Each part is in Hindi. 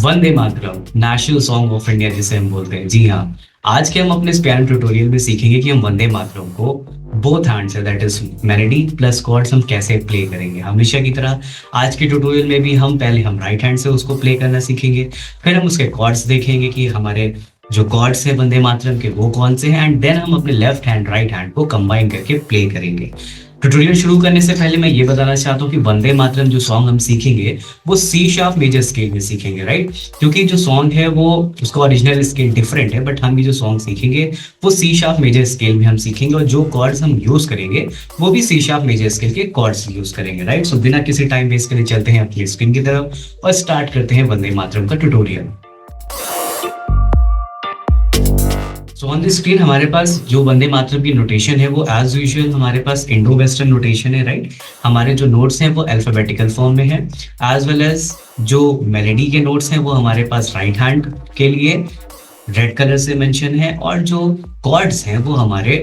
Vande Mataram, national song of India जिसे हम बोलते हैं। जी हाँ, आज के हम अपने इस प्यारे ट्यूटोरियल में सीखेंगे कि हम वंदे मातरम को बोथ हैंड से, that is melody plus chords, हम कैसे प्ले करेंगे। हमेशा की तरह आज के ट्यूटोरियल में भी हम पहले हम राइट हैंड से उसको प्ले करना सीखेंगे, फिर हम उसके कॉर्ड्स देखेंगे कि हमारे जो कॉर्ड्स हैं वंदे मातरम के वो कौन से हैं, एंड देन हम अपने लेफ्ट हैंड राइट हैंड को कंबाइन करके प्ले करेंगे। ट्यूटोरियल शुरू करने से पहले मैं ये बताना चाहता हूँ कि वंदे मातरम जो सॉन्ग हम सीखेंगे वो सी शार्प मेजर स्केल में सीखेंगे, राइट। क्योंकि जो सॉन्ग है वो उसका ओरिजिनल स्केल डिफरेंट है, बट हम ये जो सॉन्ग सीखेंगे वो सी शार्प मेजर स्केल में हम सीखेंगे, और जो कॉर्ड्स हम यूज करेंगे वो भी सी शार्प मेजर स्केल के कॉर्ड्स यूज करेंगे, राइट। सो बिना किसी टाइम वेस्ट करे चलते हैं अपनी स्क्रीन की तरफ और स्टार्ट करते हैं वंदे मातरम का tutorial. So on the screen हमारे पास जो वंदे मातरम की नोटेशन है वो एज यूजुअल हमारे पास इंडो वेस्टर्न नोटेशन है, राइट। हमारे जो नोट्स हैं वो अल्फाबेटिकल फॉर्म में है, एज वेल एज जो मेलोडी के नोट्स हैं वो हमारे पास राइट हैंड के लिए रेड कलर से मेंशन है, और जो कॉर्ड्स हैं वो हमारे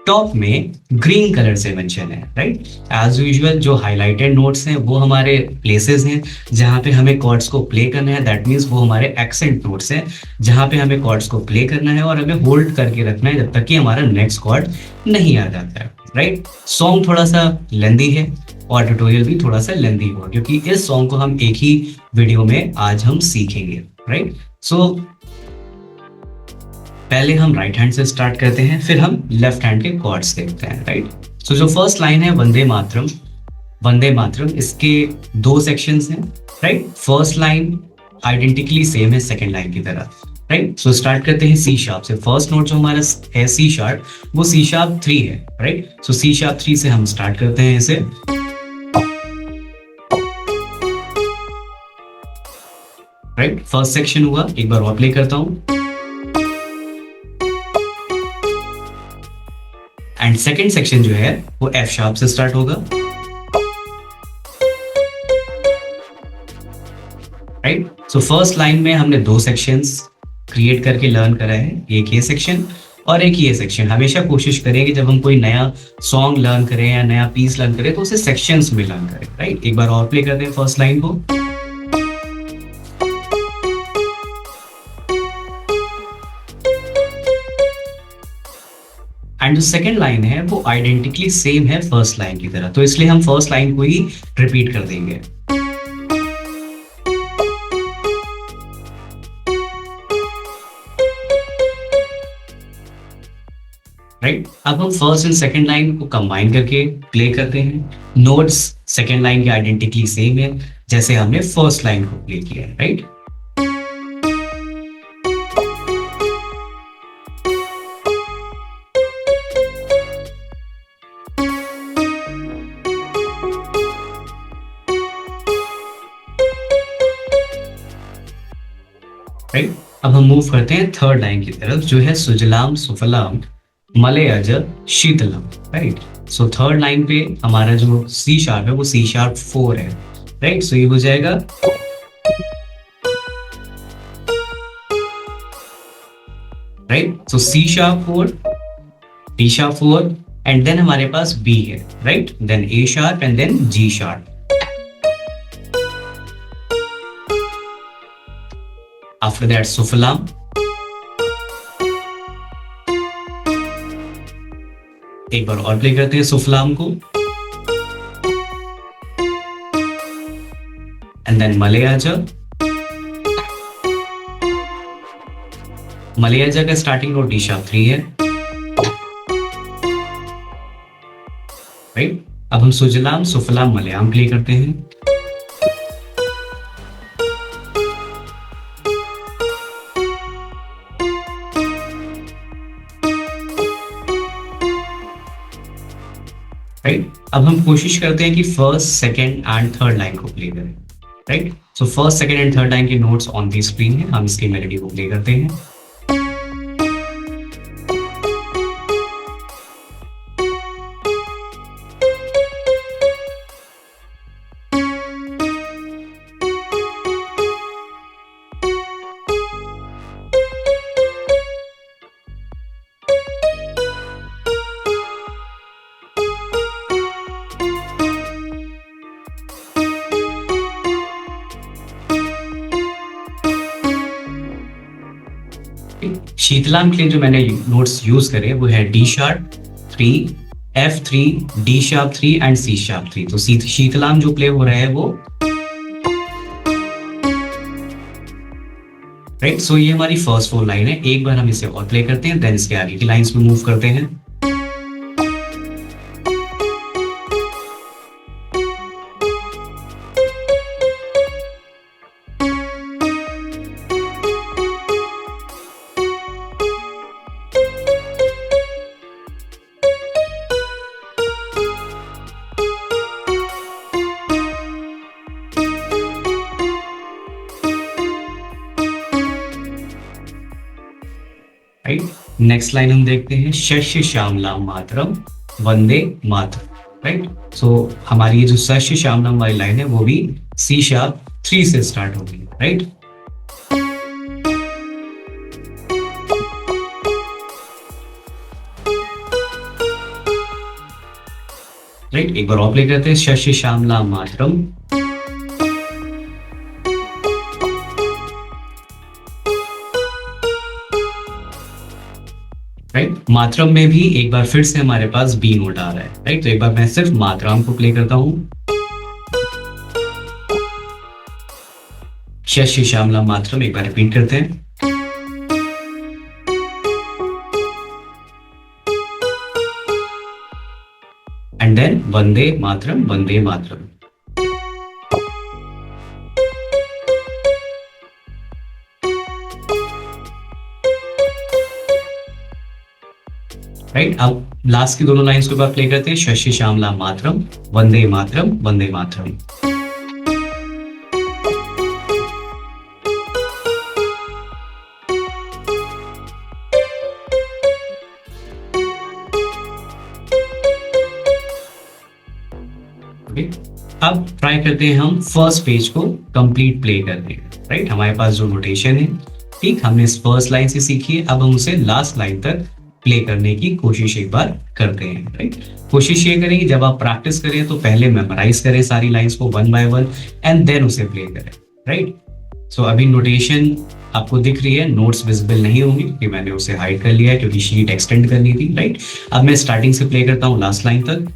टॉप में ग्रीन कलर से मेंशन है, राइट। एज यूजुअल जो हाइलाइटेड नोट्स हैं वो हमारे प्लेसेस हैं जहाँ पे हमें कॉर्ड्स को प्ले करना है, दैट मीन्स वो हमारे एक्सेंट नोट्स हैं जहाँ पे हमें कॉर्ड्स को प्ले करना है और हमें होल्ड करके रखना है जब तक कि हमारा नेक्स्ट कॉर्ड नहीं आ जाता है, राइट। सॉन्ग थोड़ा सा लेंदी है और ट्यूटोरियल भी थोड़ा सा लेंदी होगा क्योंकि इस सॉन्ग को हम एक ही वीडियो में आज हम सीखेंगे, राइट। सो पहले हम राइट हैंड से स्टार्ट करते हैं, फिर हम लेफ्ट हैंड के कॉर्ड्स देखते हैं, राइट। सो जो फर्स्ट लाइन है वंदे मातरम, वंदे मातरम, इसके दो सेक्शंस हैं, right. First line identically same है सेकंड लाइन की तरह, राइट। सो स्टार्ट करते हैं सी शार्प से। फर्स्ट नोट जो हमारा है सी शार्प वो सी शार्प 3 है, राइट। सो सी शार्प 3 से हम स्टार्ट करते हैं इसे, राइट। फर्स्ट सेक्शन हुआ, एक बार और प्ले करता हूं। एंड सेकेंड सेक्शन जो है वो एफ शार्प से स्टार्ट होगा, राइट। सो फर्स्ट लाइन में हमने दो सेक्शंस क्रिएट करके लर्न करा है, एक ये सेक्शन और एक ये सेक्शन। हमेशा कोशिश करें कि जब हम कोई नया सॉन्ग लर्न करें या नया पीस लर्न करें तो उसे सेक्शंस में लर्न करें, राइट। एक बार और प्ले करते हैं फर्स्ट लाइन को। एंड जो सेकेंड लाइन है वो आइडेंटिकली सेम है फर्स्ट लाइन की तरह, तो इसलिए हम फर्स्ट लाइन को ही रिपीट कर देंगे, राइट। अब हम फर्स्ट एंड सेकेंड लाइन को कंबाइन करके प्ले करते हैं। नोट्स सेकेंड लाइन के आइडेंटिकली सेम है जैसे हमने फर्स्ट लाइन को प्ले किया है, राइट। राइट। अब हम मूव करते हैं थर्ड लाइन की तरफ जो है सुजलाम सुफलाम मलयज शीतलम, राइट। सो थर्ड लाइन पे हमारा जो सी शार्प है वो सी शार्प 4 है, राइट। सो ये हो जाएगा, right. So C sharp 4, D sharp 4 and then हमारे पास बी है, right. Then A sharp and then G sharp. After that, Sufalam. एक बार और प्ले करते हैं सुफलाम को, एंड देन मलयाजा। मलयाजा का स्टार्टिंग नोट डी शार्प 3 है, राइट। अब हम सुजलाम सुफलाम मलयाम प्ले करते हैं, राइट। अब हम कोशिश करते हैं कि first second and third line को प्ले करें, right. So first second and third line के नोट्स ऑन दी स्क्रीन है, हम इसकी मेलोडी को प्ले करते हैं। शीतलाम के लिए जो मैंने नोट्स यूज करे वो है D sharp 3, F3, D sharp 3 and C sharp 3। तो शीतलाम जो प्ले हो रहा है वो राइट। सो ये हमारी फर्स्ट 4 लाइन है। एक बार हम इसे और प्ले करते हैं, देन इसके आगे की लाइंस में मूव करते हैं। राइट, नेक्स्ट लाइन हम देखते हैं, शस्य श्यामलाम मातरम वंदे मातरम। राइट, सो हमारी ये जो शस्य श्यामलाम वाली लाइन है वो भी सी शार्प 3 से स्टार्ट होगी। राइट, राइट, एक बार और प्ले करते हैं, शस्य श्यामलाम मातरम। राइट, मातरम में भी एक बार फिर से हमारे पास बी नोट आ रहा है। राइट, तो एक बार मैं सिर्फ मातरम को प्ले करता हूं, शस्य श्यामला मातरम एक बार रिपीट करते हैं। And then Vande Mataram, Vande Mataram. Right, अब लास्ट की दोनों लाइंस को बार प्ले करते हैं, शस्य श्यामला मातरम वंदे मातरम, वंदे मातरम। अब ट्राई करते हैं हम फर्स्ट पेज को कंप्लीट प्ले करने। राइट, हमारे पास जो नोटेशन है, ठीक, हमने इस फर्स्ट लाइन से सीखी है, अब हम उसे लास्ट लाइन तक प्ले करने की कोशिश एक बार करते हैं। राइट, कोशिश ये करें कि जब आप प्रैक्टिस करें तो पहले मेमोराइज करें सारी लाइंस को 1 बाय 1 एंड देन उसे प्ले करें। राइट, सो अभी नोटेशन आपको दिख रही है, नोट्स विजिबल नहीं होंगी क्योंकि मैंने उसे हाइड कर लिया है क्योंकि शीट एक्सटेंड करनी थी। राइट, अब मैं स्टार्टिंग से प्ले करता हूँ लास्ट लाइन तक।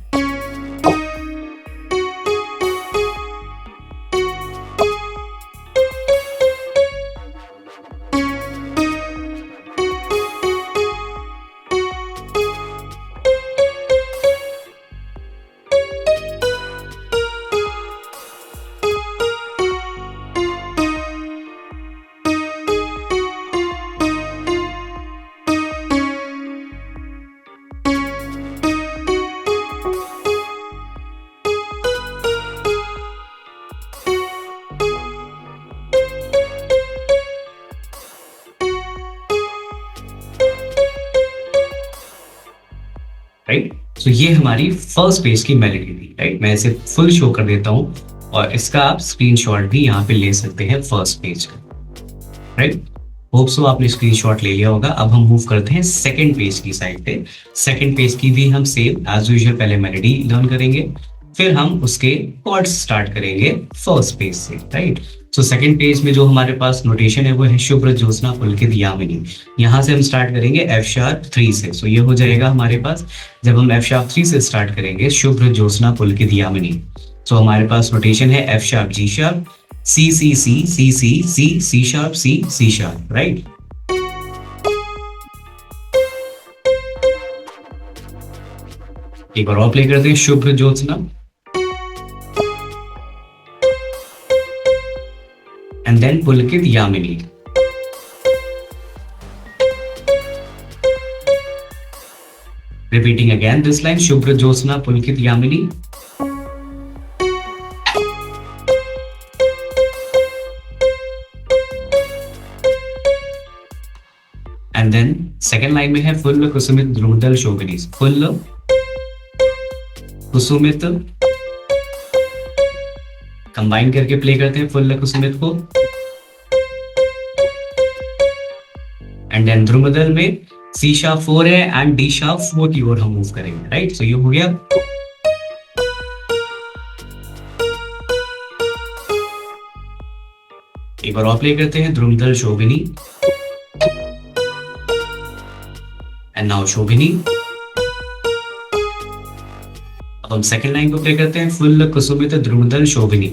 राइट, तो ये हमारी फर्स्ट पेज की मेलोडी थी। राइट, मैं इसे फुल शो कर देता हूँ और इसका आप स्क्रीनशॉट भी यहाँ पे ले सकते हैं फर्स्ट पेज का। राइट, होप सो आपने स्क्रीनशॉट ले लिया होगा। अब हम मूव करते हैं सेकंड पेज की साइड पे। सेकंड पेज की भी हम सेम एज यूजुअल पहले मेलोडी लर्न करेंगे, फिर हम उसके कॉर्ड्स स्टार्ट करेंगे फर्स्ट पेज से। राइट, सो सेकंड पेज में जो हमारे पास नोटेशन है वो है शुभ्र ज्योत्सना पुलकित यामिनी। यहाँ से हम स्टार्ट करेंगे एफ शार्प 3 से। सो ये हो जाएगा हमारे पास, जब हम एफ शार्प 3 से स्टार्ट करेंगे शुभ्र ज्योत्सना पुलकित यामिनी। सो हमारे पास नोटेशन है F sharp G sharp C सी सी सी सी सी C sharp C C sharp. Right, एक बार और प्ले करते हैं, शुभ्र Jyotsna and then Pulkit Yamini. Repeating again this line, Shubhra Jyotsna Pulkit Yamini. And then second line में है फुल्ल कुसुमित द्रुमदल शोभिनी। फुल्ल कुसुमित कंबाइन करके प्ले करते हैं फुल्ल कुसुमित को, एंड देन द्रुमदल में सी शार्प 4 है एंड डी शार्प 4 की ओर हम मूव करेंगे। राइट, सो ये हो गया। एक बार और प्ले करते हैं द्रुमदल शोभिनी, एंड नाउ शोभिनी। अब हम सेकंड लाइन को प्ले करते हैं, फुल कुसुमित द्रुमदल शोभिनी।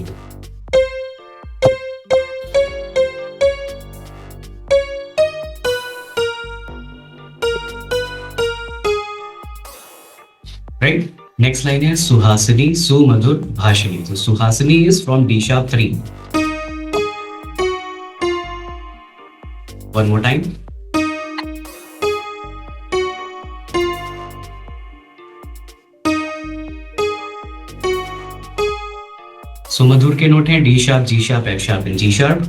राइट, नेक्स्ट लाइन है सुहासिनी सुमधुर भाषिनी। तो सुहासिनी is from D sharp 3। One more time. सुमधुर के नोट हैं D sharp, G sharp, F sharp and G sharp.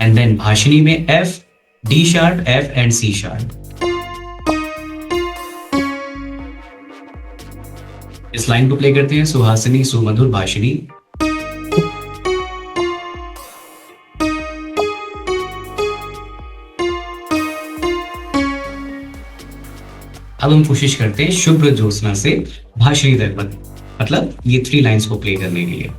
And then भाषिनी में F, D sharp, F and C sharp. इस लाइन को प्ले करते हैं, सुहासिनी सुमधुर भाषिनी। अब हम कोशिश करते हैं शुभ्र ज्योत्सना से भाषिनी तक, मतलब ये 3 लाइंस को प्ले करने के लिए।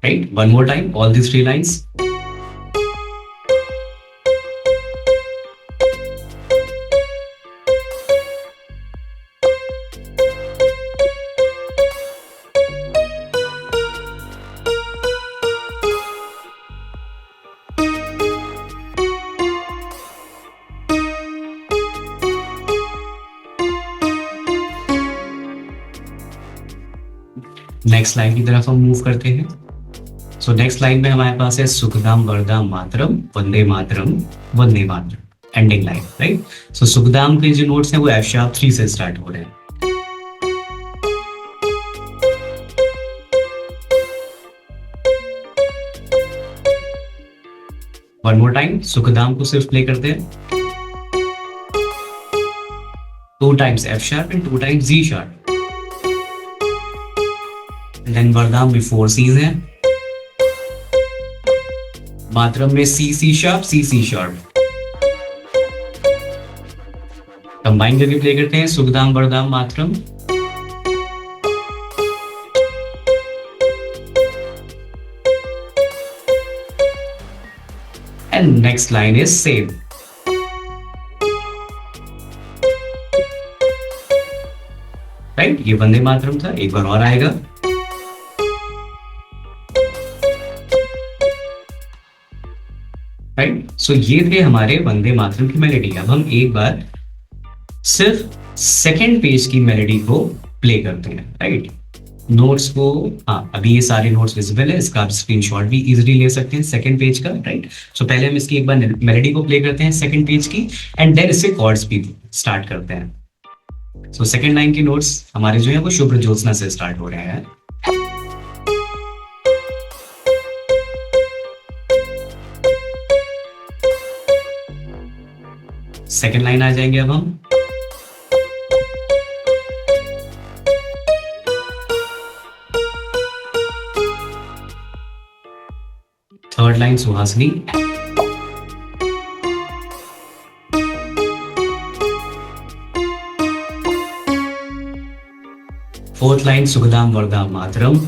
Right, one more time, all these 3 lines. Next line की तरफ हम मूव करते हैं। सो नेक्स्ट लाइन में हमारे पास है सुखदाम वरदाम मातरम Vande Mataram Vande Mataram, ending line. Right, so सुखदाम के जो नोट्स हैं वो एफ शार्प 3 से स्टार्ट हो रहे हैं। वन मोर टाइम, सुखदाम को सिर्फ प्ले करते हैं 2 times F sharp and 2 times G sharp. Then वरदाम में 4 सीज हैं, मातरम में C C sharp, C C sharp. Combine करके प्ले करते हैं सुखदाम वरदाम मातरम। And next line is same. Right, ये वंदे मातरम था, एक बार और आएगा। राइट, सो ये थे हमारे वंदे मातरम की मेलोडी। अब हम एक बार सिर्फ सेकेंड पेज की मेलोडी को प्ले करते हैं। राइट, नोट्स को, हाँ अभी ये सारे नोट्स विजिबल है, इसका आप स्क्रीनशॉट भी इजीली ले सकते हैं सेकंड पेज का। राइट, सो पहले हम इसकी एक बार मेलोडी को प्ले करते हैं सेकंड पेज की, एंड देन इससे कॉर्ड्स भी स्टार्ट करते हैं। सो सेकंड लाइन के नोट्स हमारे जो है वो शुभ्र ज्योत्सना से स्टार्ट हो रहे हैं। सेकेंड लाइन आ जाएंगे अब हम। थर्ड लाइन सुहासिनी। फोर्थ लाइन सुखदाम वरदाम मातरम।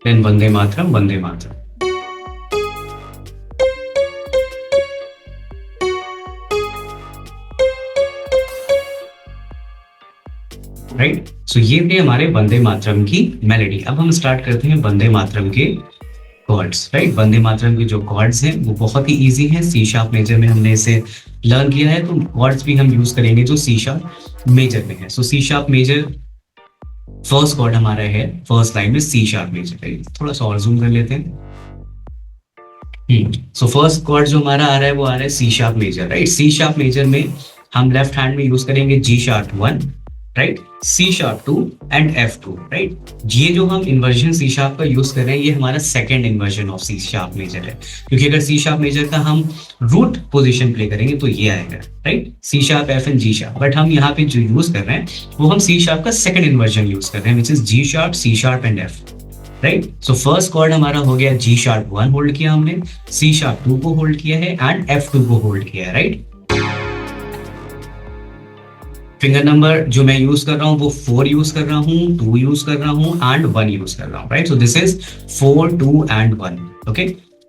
Then Vande Mataram Vande Mataram. Right, so ये थे हमारे वंदे मातरम की मेलोडी। अब हम स्टार्ट करते हैं वंदे मातरम के कॉर्ड्स। राइट, वंदे मातरम के जो कॉर्ड्स हैं वो बहुत ही इजी हैं। सी शार्प मेजर में हमने इसे लर्न किया है, तो कॉर्ड्स भी हम यूज करेंगे जो सी शार्प मेजर में है। So C sharp major first chord हमारा है फर्स्ट लाइन में सी शार्प मेजर। थोड़ा सा और जूम कर लेते हैं। सो फर्स्ट कॉर्ड जो हमारा आ रहा है वो आ रहा है C sharp major. Right, C sharp major में हम लेफ्ट हैंड में यूज करेंगे G sharp 1, right, C sharp 2 and F2, right. ये जो हम इन्वर्जन सी शार्प का यूज कर रहे हैं ये हमारा second inversion of C sharp major है, क्योंकि अगर सी शार्प मेजर का हम रूट पोजीशन प्ले करेंगे तो ये आएगा, right, C sharp F and G sharp. But हम यहाँ पे जो यूज कर रहे हैं वो हम सी शार्प का सेकंड इन्वर्जन यूज कर रहे हैं, which is G sharp, C sharp and F, right. So first chord हमारा हो गया जी शार्प 1 होल्ड किया हमने, सी शार्प 2 को होल्ड किया है एंड F2 को होल्ड किया है, राइट। फिंगर नंबर जो मैं यूज कर रहा हूं वो 4 यूज कर रहा हूं, 2 यूज कर रहा हूं एंड 1 यूज कर रहा हूं, right. So this is 4 2 and 1, okay.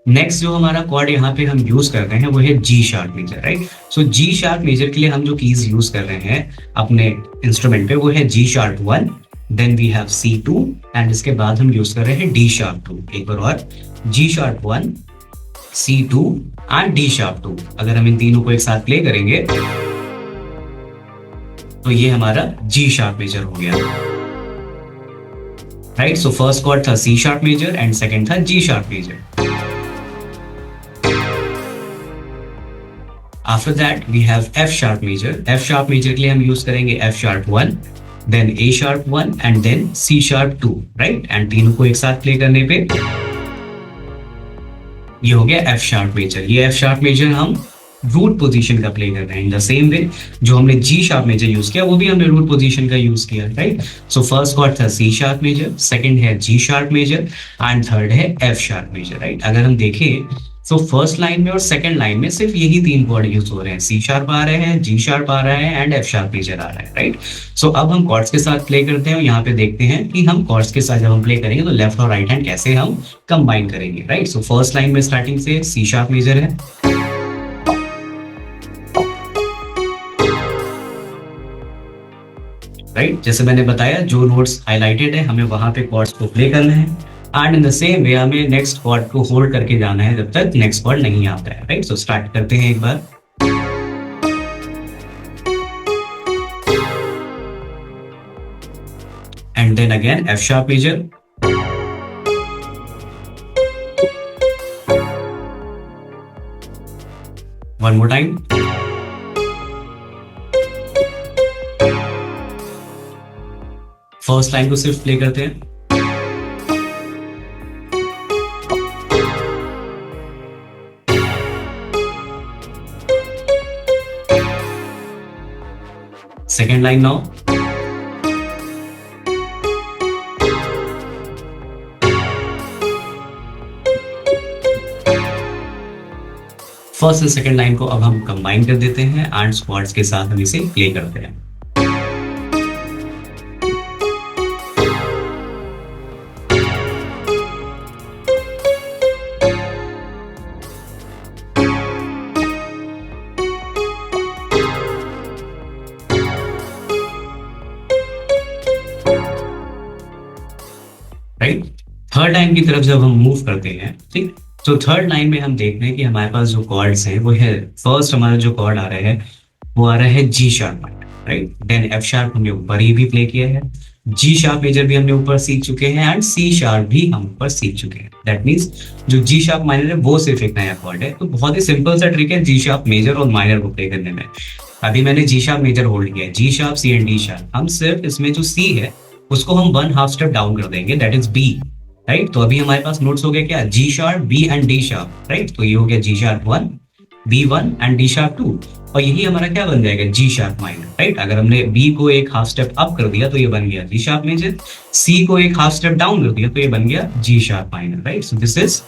Next जो हमारा कॉर्ड यहाँ पे हम यूज कर रहे हैं वो है जी शार्प मेजर, राइट। सो जी शार्प मेजर के लिए हम जो कीज यूज कर रहे हैं अपने इंस्ट्रूमेंट पे वो है G sharp 1, then we have C2 and इसके बाद हम यूज कर रहे हैं D शार्प 2। एक बार और, G sharp 1, C2 and D sharp 2। अगर हम इन तीनों को एक साथ प्ले करेंगे तो ये हमारा G शार्प मेजर हो गया, राइट। सो फर्स्ट कॉर्ड था C sharp major and second था G sharp major. After that we have F sharp major. F sharp major के लिए हम यूज करेंगे F sharp 1, then A sharp 1 and then C sharp 2, right. And तीनों को एक साथ प्ले करने पे ये हो गया F शार्प मेजर। ये F शार्प मेजर हम रूट पोजीशन का प्ले कर रहे हैं इन द सेम वे जो हमने G शार्प मेजर यूज किया वो भी हमने रूट पोजीशन का यूज किया, राइट। सो फर्स्ट कॉर्ड था C शार्प मेजर, सेकंड है G sharp major and third है F शार्प मेजर, राइट। अगर हम देखें तो फर्स्ट लाइन में और सेकंड लाइन में सिर्फ यही तीन कॉर्ड यूज हो रहे हैं, सी शार्प आ रहे हैं, जी शार्प आ रहा है एंड एफ शार्प मेजर आ रहा है, राइट। सो अब हम कॉर्ड्स के साथ प्ले करते हैं और यहाँ पे देखते हैं कि हम कॉर्ड्स के साथ जब हम प्ले करेंगे तो लेफ्ट और राइट हैंड कैसे हम कंबाइन करेंगे, राइट। सो फर्स्ट लाइन में स्टार्टिंग से सी शार्प मेजर है, राइट। जैसे मैंने बताया जो नोट्स हाईलाइटेड है हमें वहां पे कॉर्ड्स को प्ले करना है and in the same way हमें नेक्स्ट कॉर्ड को होल्ड करके जाना है जब तक नेक्स्ट कॉर्ड नहीं आता है, राइट। सो स्टार्ट करते हैं एक बार। And then again F sharp major, one more time, first line को सिर्फ प्ले करते हैं, second line now, first and second line को अब हम कंबाइन कर देते हैं एंड स्क्वाड्स के साथ हम इसे प्ले करते हैं। राइट, थर्ड लाइन की तरफ जब हम मूव करते हैं, ठीक, तो थर्ड लाइन में हम देखते हैं कि हमारे पास जो कॉर्ड्स हैं वो है, फर्स्ट हमारा जो कॉर्ड आ रहा है वो आ रहा है G sharp minor, right. Then F sharp हमने ऊपर ही भी प्ले किया है, जी शार्प मेजर भी हमने ऊपर सीख चुके हैं एंड सी शार्प भी हम ऊपर सीख चुके हैं। दैट मींस जो जी शार्प माइनर है वो सिर्फ एक नया कॉर्ड है। तो बहुत ही सिंपल सा ट्रिक है जी शार्प मेजर और माइनर को प्ले करने में। अभी मैंने जी शार्प मेजर होल्ड किया है, G sharp, C and D sharp. हम सिर्फ इसमें जो सी है उसको हम 1/2 स्टेप डाउन कर देंगे, दैट इज बी, राइट। तो अभी हमारे पास नोट्स हो गया क्या, G sharp, B and D sharp, right. तो ये हो गया G sharp 1, B1 and D sharp 2, और यही हमारा क्या बन जाएगा, जी शार्प माइनर, राइट। अगर हमने बी को एक हाफ स्टेप अप कर दिया तो ये बन गया जी शार्प मेजर, सी को एक हाफ स्टेप डाउन कर दिया तो ये बन गया G sharp minor, right. So this is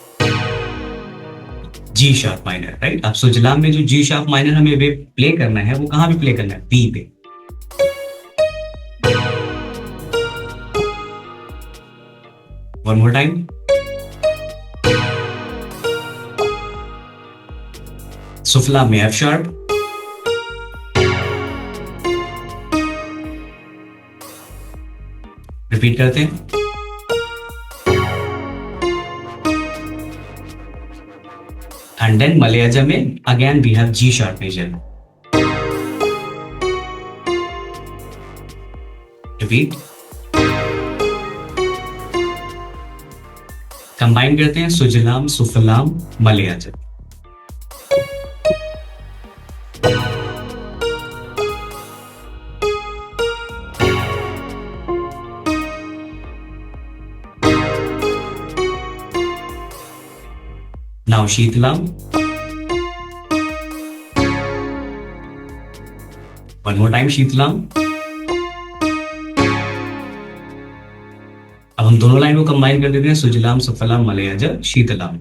G sharp minor, right. अब सुजलाम में जो जी शार्प माइनर हमें प्ले करना है वो कहाँ पे प्ले करना है, बी पे। वन मोर टाइम, सुफला में एफ शार्प, रिपीट करते हैं, एंड देन मलयाजा में again we have G sharp major, repeat, combine करते हैं, सुजलाम, सुफलाम, मलयाजा। नाउ शीतलाम, वन मोर टाइम शीतलाम। अब हम दोनों लाइन को कंबाइन कर देते हैं, सुजलाम सुफलाम मलयज शीतलाम।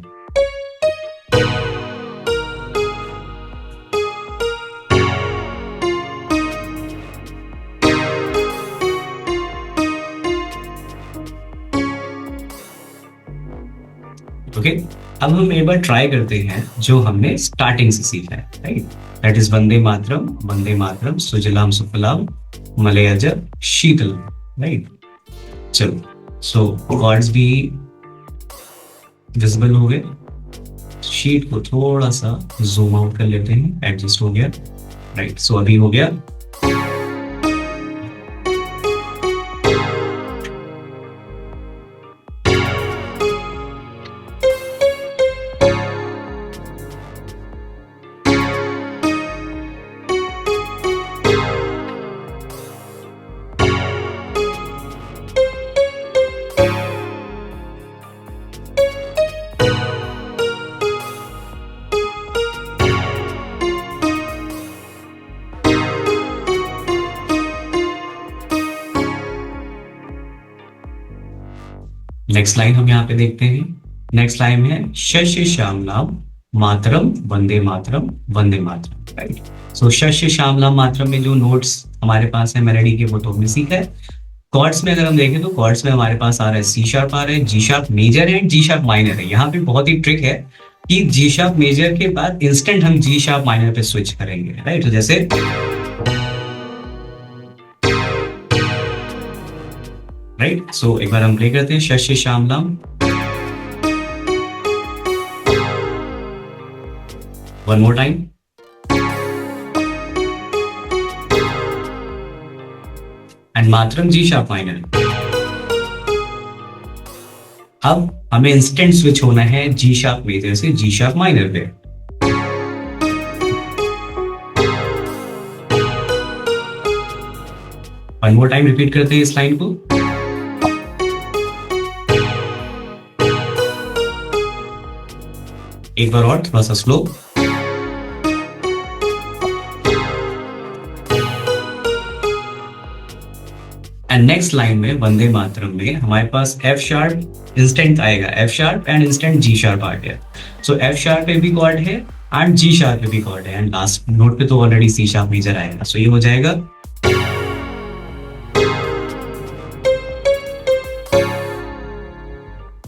ओके, अब हम एक बार ट्राई करते हैं जो हमने स्टार्टिंग से सीखा है, राइट? दैट इज वंदे मातरम, सुजलाम सुफलाम मलयज शीतलाम, राइट? चलो, सो वर्ड्स भी विजिबल हो गए। शीट को थोड़ा सा जूम आउट कर लेते हैं, एडजस्ट हो गया, राइट? सो अभी हो गया। नेक्स्ट लाइन हम यहाँ पे देखते हैं। नेक्स्ट लाइन है शस्य श्यामलाम मातरम वंदे मातरम वंदे मातरम, राइट? सो शस्य श्यामलाम मातरम में जो नोट्स हमारे पास है मेलोडी के, वो तो हमने सीखा है। कॉर्ड्स में अगर हम देखें तो कॉर्ड्स में हमारे पास आ रहा है सी शार्प, आ रहा है जी शार्प मेजर है, जी शार्प माइनर है। यहाँ पे बहुत ही ट्रिक है कि जी शार्प मेजर के बाद इंस्टेंट हम जी शार्प माइनर पे स्विच करेंगे, राइट? तो जैसे राइट, सो एक बार हम प्ले करते हैं शस्य श्यामलाम, वन मोर टाइम, एंड मातरम जी शार्प माइनर। अब हमें इंस्टेंट स्विच होना है जी शार्प मेजर से जी शार्प माइनर पे। वन मोर टाइम रिपीट करते हैं इस लाइन को। एक बार और थोड़ा सा स्लो। एंड नेक्स्ट लाइन में वंदे मातरम में हमारे पास एफ शार्प इंस्टेंट आएगा, F sharp and instant G sharp आ गया। सो एफ शार्प पे भी कॉर्ड है एंड जी शार्प पे भी कॉर्ड है, एंड लास्ट नोट पे तो ऑलरेडी सी शार्प मेजर आएगा। सो ये हो जाएगा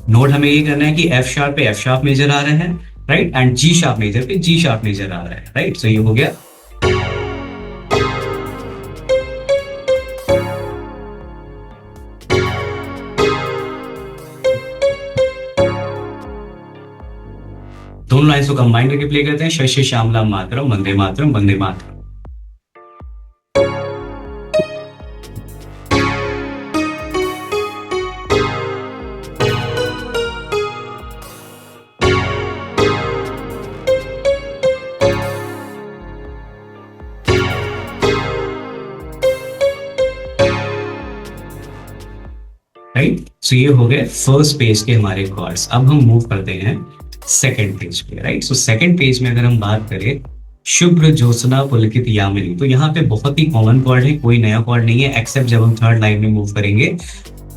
नोट। हमें ये करना है कि एफ शार्प पे एफ शार्प मेजर आ रहे हैं, right? And G sharp major पे जी शार्प मेजर आ रहा है, राइट? सो ये हो गया। दोनों लाइन्स को कंबाइन करके प्ले करते हैं, शस्य श्यामलाम मातरम वंदे मातरम वंदे मातरम। राइट, सो ये हो गए फर्स्ट पेज के हमारे कॉर्ड्स। अब हम मूव करते हैं सेकंड पेज पे, राइट? सो सेकंड पेज में अगर हम बात करें शुभ्र ज्योत्सना पुलकित यामिनी, तो यहाँ पे बहुत ही कॉमन कॉर्ड है, कोई नया कॉर्ड नहीं है, एक्सेप्ट जब हम थर्ड लाइन में मूव करेंगे।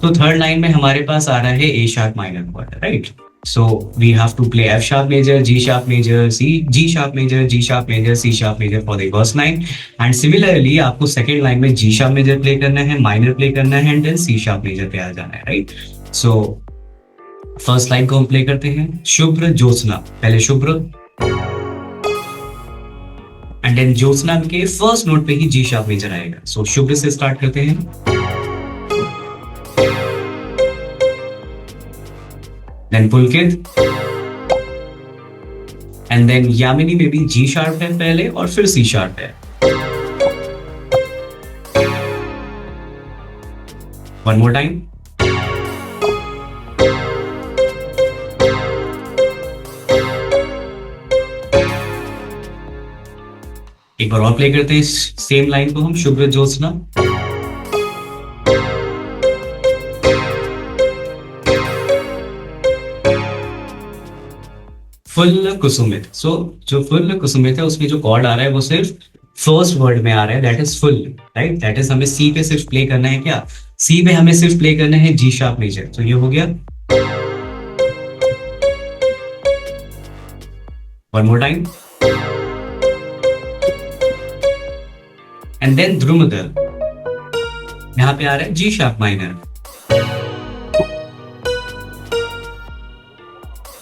तो थर्ड लाइन में हमारे पास आ रहा है A sharp minor chord, right? So we have to play F sharp major, G sharp major, C G sharp major, G sharp major, C sharp major for the first line. And similarly आपको सेकंड लाइन में जी शार्प मेजर प्ले करना है, माइनर प्ले करना है, and then C sharp major पे आ जाना है, राइट? सो फर्स्ट लाइन को हम प्ले करते हैं, शुभ्र ज्योत्सना, पहले शुभ्र एंड देन ज्योत्सना के फर्स्ट नोट पे ही जी शार्प मेजर आएगा। सो शुभ्र से स्टार्ट करते हैं, then Pulkit, and then Yamini में भी जी शार्प है पहले और फिर सी शार्प है। वन मोर टाइम, एक बार और प्ले करते हैं सेम लाइन को हम, शुभ्र ज्योत्सना, फुल्ल कुसुमित। सो जो फुल्ल कुसुमित है उसमें जो कॉर्ड आ रहा है वो सिर्फ फर्स्ट वर्ड में आ रहा है, that is full, right. That is हमें सी पे सिर्फ प्ले करना है, क्या सी पे हमें सिर्फ प्ले करना है जी शार्प मेजर। तो ये हो गया। One more time, and then द्रुमदल, यहां पे आ रहा है G sharp minor.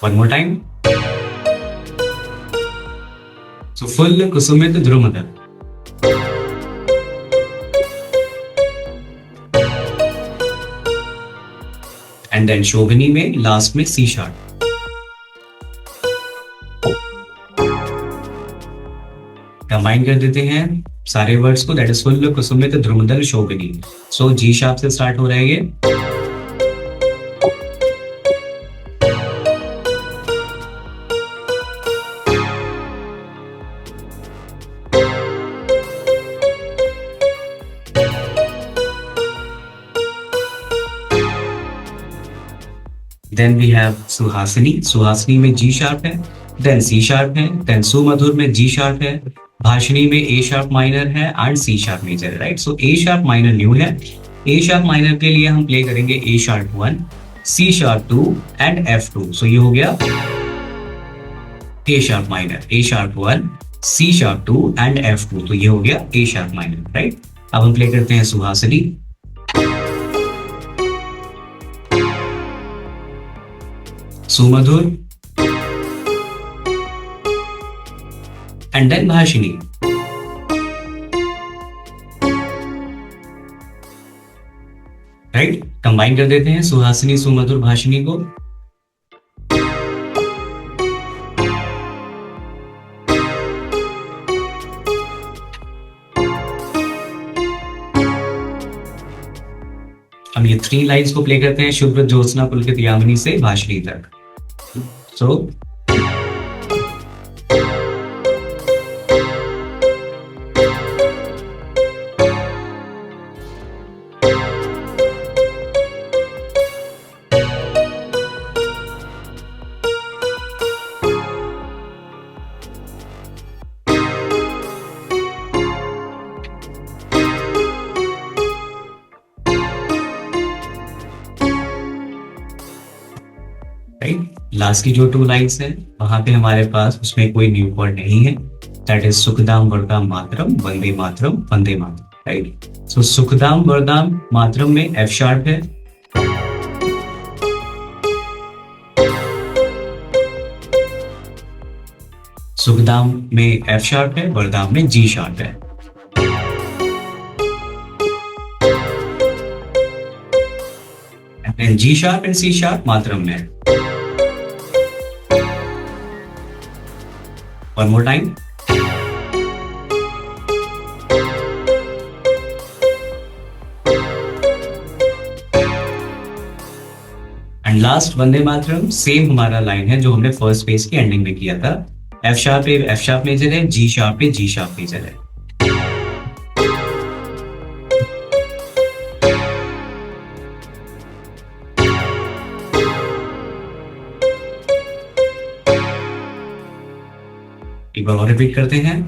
One more time, so फुल्ल कुसुमित द्रुमदल। एंड देन शोभनी में लास्ट में सी शार्प। कंबाइन कर देते हैं सारे वर्ड्स को, दैट इज फुल्ल कुसुमित द्रुमदल शोभनी। सो जी शार्प से स्टार्ट हो रहा है ये। देन वी हैव सुहासिनी। सुहासिनी में जी शार्प है, देन सी शार्प है, देन सुमधुर में जी शार्प है, भाषिणी में ए शार्प माइनर है एंड सी शार्प मेजर है, right. So A sharp minor new है। ए शार्प माइनर के लिए हम प्ले करेंगे A sharp 1, C sharp 2 and F2। So ये हो गया A sharp minor, A sharp 1, C sharp 2 and F2। तो ये हो गया ए शार्प माइनर, राइट। अब हम प्ले करते हैं Suhasini. Sumadhur and then Bhashini. Right, combine कर देते हैं सुहासिनी सुमधुर भाषिणी को। हम ये 3 लाइन्स को प्ले करते हैं शुभ्र ज्योत्सना पुलकित यामिनी से भाषिणी तक। सो लास्ट की जो 2 लाइन्स है वहां पे हमारे पास उसमें कोई न्यू वर्ड नहीं है, दैट इज सुखदाम वरदाम मातरम वंदे मातरम वंदे मातरम, राइट। सो सुखदाम वरदाम मातरम में एफ शार्प है, सुखदाम में एफ शार्प है, वरदाम में जी शार्प है। And G sharp and C sharp मातरम में। One more time. And last वंदे मातरम सेम हमारा लाइन है जो हमने फर्स्ट पेज की एंडिंग में किया था। एफ शार्प पे एफ शार्प मेजर है, जी शार्प पे जी शार्प मेजर है। एक बार और रिपीट करते हैं।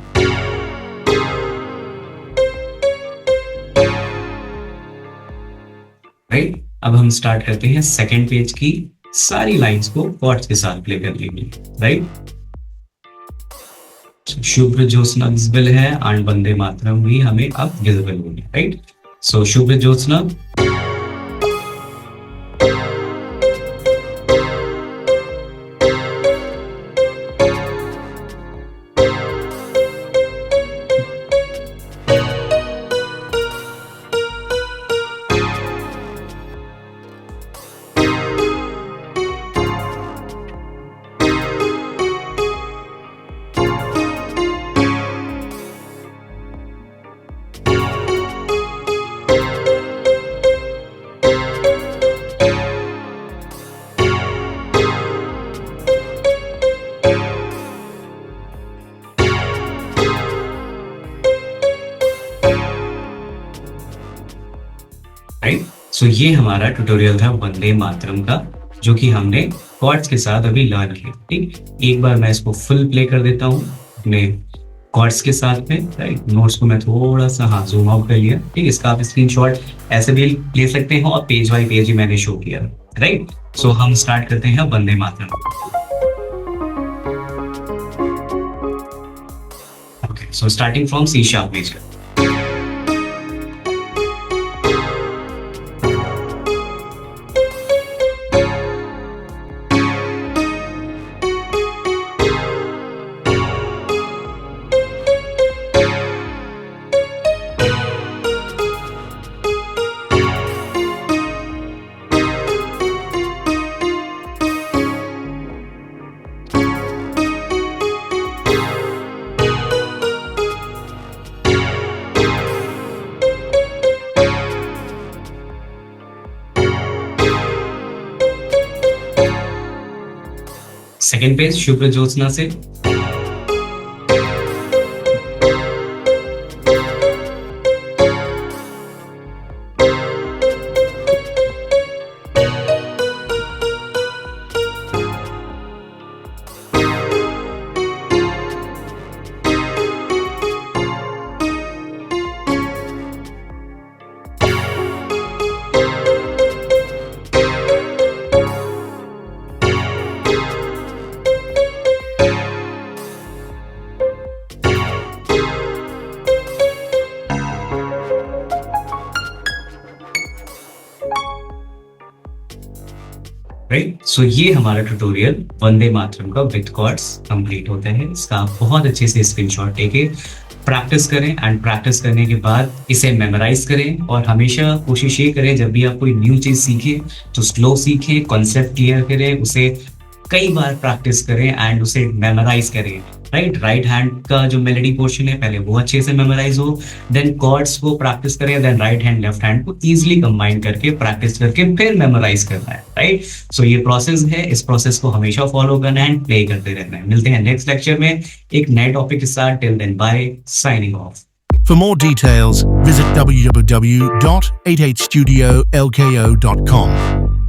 राइट, अब हम स्टार्ट करते हैं सेकेंड पेज की सारी लाइंस को कॉर्ड्स के साथ प्ले कर लेंगे, राइट। शुभ्र ज्योत्सना विजिबल है एंड वंदे मातरम भी हमें अब विजिबल होगी, राइट। सो शुभ्र ज्योत्सना, राइट। सो ये हमारा ट्यूटोरियल था वंदे मातरम का, जो कि हमने कॉर्ड्स के साथ अभी लर्न किया। ठीक, एक बार मैं इसको फुल प्ले कर देता हूँ अपने कॉर्ड्स के साथ में। राइट, नोट्स को मैं थोड़ा सा जूम आउट कर लिया। ठीक, इसका आप स्क्रीनशॉट ऐसे भी ले सकते हो और पेज बाय पेज ही मैंने शो किया। राइट, सो हम स्टार्ट करते हैं Vande Mataram. Okay, so starting from C sharp major. Second page शुभ्र ज्योत्सना से। राइट, सो ये हमारा ट्यूटोरियल वंदे मातरम का विद कॉर्ड्स कंप्लीट होता है। इसका आप बहुत अच्छे से स्क्रीनशॉट लेके प्रैक्टिस करें एंड प्रैक्टिस करने के बाद इसे मेमोराइज करें। और हमेशा कोशिश ये करें जब भी आप कोई न्यू चीज सीखें तो स्लो सीखें, कॉन्सेप्ट क्लियर करें, उसे कई बार प्रैक्टिस करें एंड उसे मेमोराइज करें। राइट हैंड का जो मेलोडी पोर्शन है पहले वो अच्छे से मेमोराइज हो, देन कॉर्ड्स को प्रैक्टिस करें, then right hand left hand को इजीली कंबाइन करके प्रैक्टिस करके फिर मेमोराइज करना है। राइट, सो ये प्रोसेस है, इस प्रोसेस को हमेशा फॉलो करना है एंड प्ले करते रहना है। मिलते हैं नेक्स्ट लेक्चर में एक नए टॉपिक के साथ। Till then bye, signing off. For more details, visit www.8hstudiolko.com.